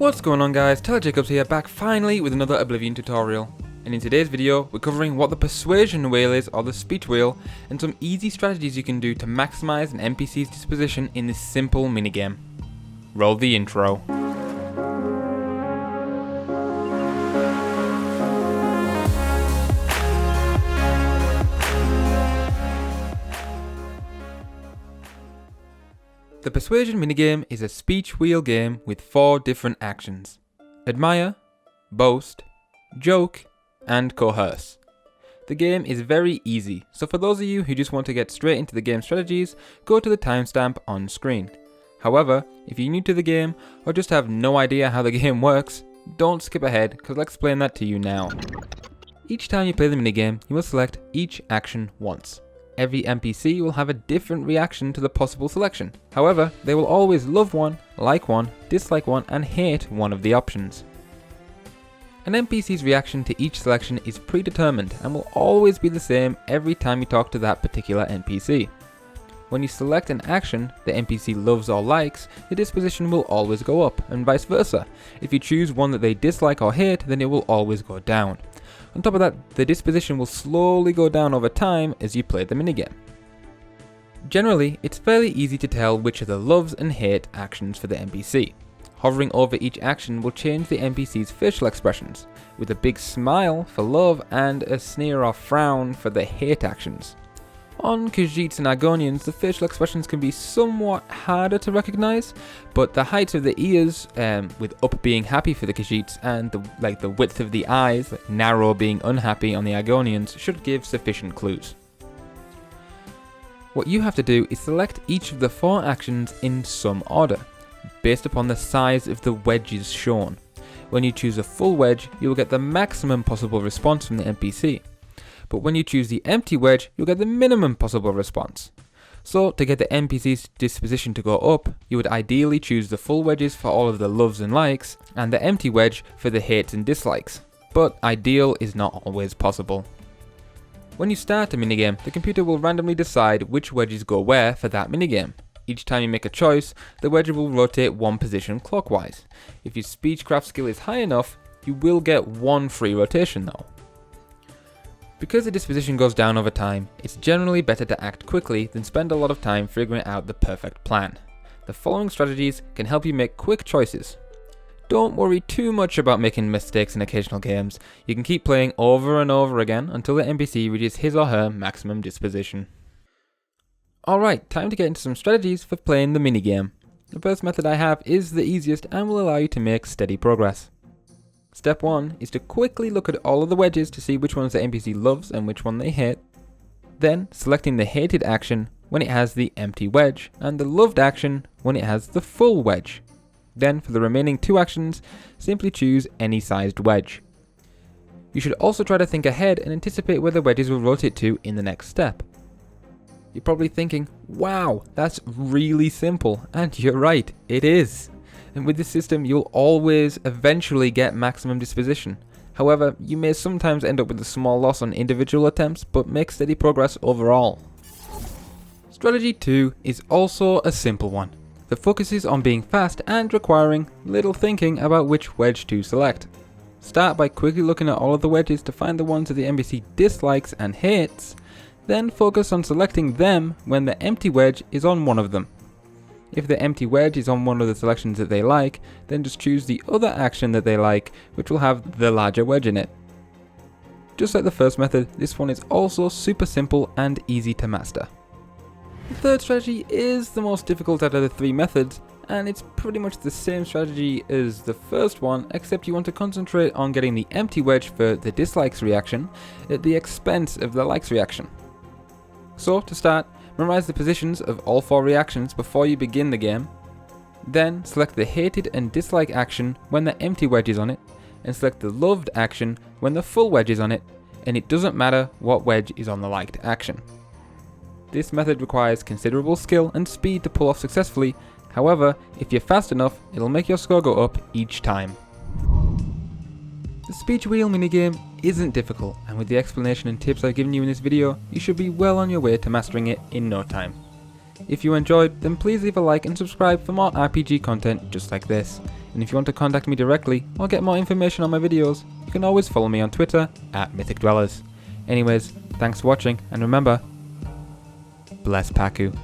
What's going on guys, Tyler Jacobs here, back finally with another Oblivion tutorial. And in today's video, we're covering what the Persuasion Wheel is, or the speech wheel, and some easy strategies you can do to maximize an NPC's disposition in this simple minigame. Roll the intro. The Persuasion minigame is a speech wheel game with 4 different actions: admire, boast, joke, and coerce. The game is very easy, so for those of you who just want to get straight into the game strategies, go to the timestamp on screen. However, if you're new to the game or just have no idea how the game works, don't skip ahead because I'll explain that to you now. Each time you play the minigame, you must select each action once. Every NPC will have a different reaction to the possible selection. However, they will always love one, like one, dislike one, and hate one of the options. An NPC's reaction to each selection is predetermined and will always be the same every time you talk to that particular NPC. When you select an action the NPC loves or likes, the disposition will always go up, and vice versa. If you choose one that they dislike or hate, then it will always go down. On top of that, the disposition will slowly go down over time as you play the minigame. Generally, it's fairly easy to tell which are the loves and hate actions for the NPC. Hovering over each action will change the NPC's facial expressions, with a big smile for love and a sneer or frown for the hate actions. On Khajiits and Argonians, the facial expressions can be somewhat harder to recognise, but the height of the ears, with up being happy for the Khajiits, and the width of the eyes, narrow being unhappy on the Argonians, should give sufficient clues. What you have to do is select each of the 4 actions in some order, based upon the size of the wedges shown. When you choose a full wedge, you will get the maximum possible response from the NPC. But when you choose the empty wedge, you'll get the minimum possible response. So to get the NPC's disposition to go up, you would ideally choose the full wedges for all of the loves and likes, and the empty wedge for the hates and dislikes. But ideal is not always possible. When you start a minigame, the computer will randomly decide which wedges go where for that minigame. Each time you make a choice, the wedge will rotate 1 position clockwise. If your Speechcraft skill is high enough, you will get 1 free rotation though. Because the disposition goes down over time, it's generally better to act quickly than spend a lot of time figuring out the perfect plan. The following strategies can help you make quick choices. Don't worry too much about making mistakes in occasional games. You can keep playing over and over again until the NPC reaches his or her maximum disposition. Alright, time to get into some strategies for playing the minigame. The first method I have is the easiest and will allow you to make steady progress. Step 1 is to quickly look at all of the wedges to see which ones the NPC loves and which one they hate. Then selecting the hated action when it has the empty wedge, and the loved action when it has the full wedge. Then for the remaining 2 actions, simply choose any sized wedge. You should also try to think ahead and anticipate where the wedges will rotate to in the next step. You're probably thinking, wow, that's really simple, and you're right, it is. And with this system, you'll always eventually get maximum disposition. However, you may sometimes end up with a small loss on individual attempts, but make steady progress overall. Strategy 2 is also a simple one. The focus is on being fast and requiring little thinking about which wedge to select. Start by quickly looking at all of the wedges to find the ones that the NPC dislikes and hates, then focus on selecting them when the empty wedge is on one of them. If the empty wedge is on one of the selections that they like, then just choose the other action that they like, which will have the larger wedge in it. Just like the first method, this one is also super simple and easy to master. The third strategy is the most difficult out of the 3 methods, and it's pretty much the same strategy as the first one, except you want to concentrate on getting the empty wedge for the dislikes reaction at the expense of the likes reaction. So to start, memorize the positions of all 4 reactions before you begin the game. Then select the hated and dislike action when the empty wedge is on it, and select the loved action when the full wedge is on it, and it doesn't matter what wedge is on the liked action. This method requires considerable skill and speed to pull off successfully. However, if you're fast enough, it'll make your score go up each time. The speech wheel minigame isn't difficult, and with the explanation and tips I've given you in this video, you should be well on your way to mastering it in no time. If you enjoyed, then please leave a like and subscribe for more RPG content just like this. And if you want to contact me directly or get more information on my videos, you can always follow me on Twitter at Mythic Dwellers. Anyways, thanks for watching, and remember, bless Paku.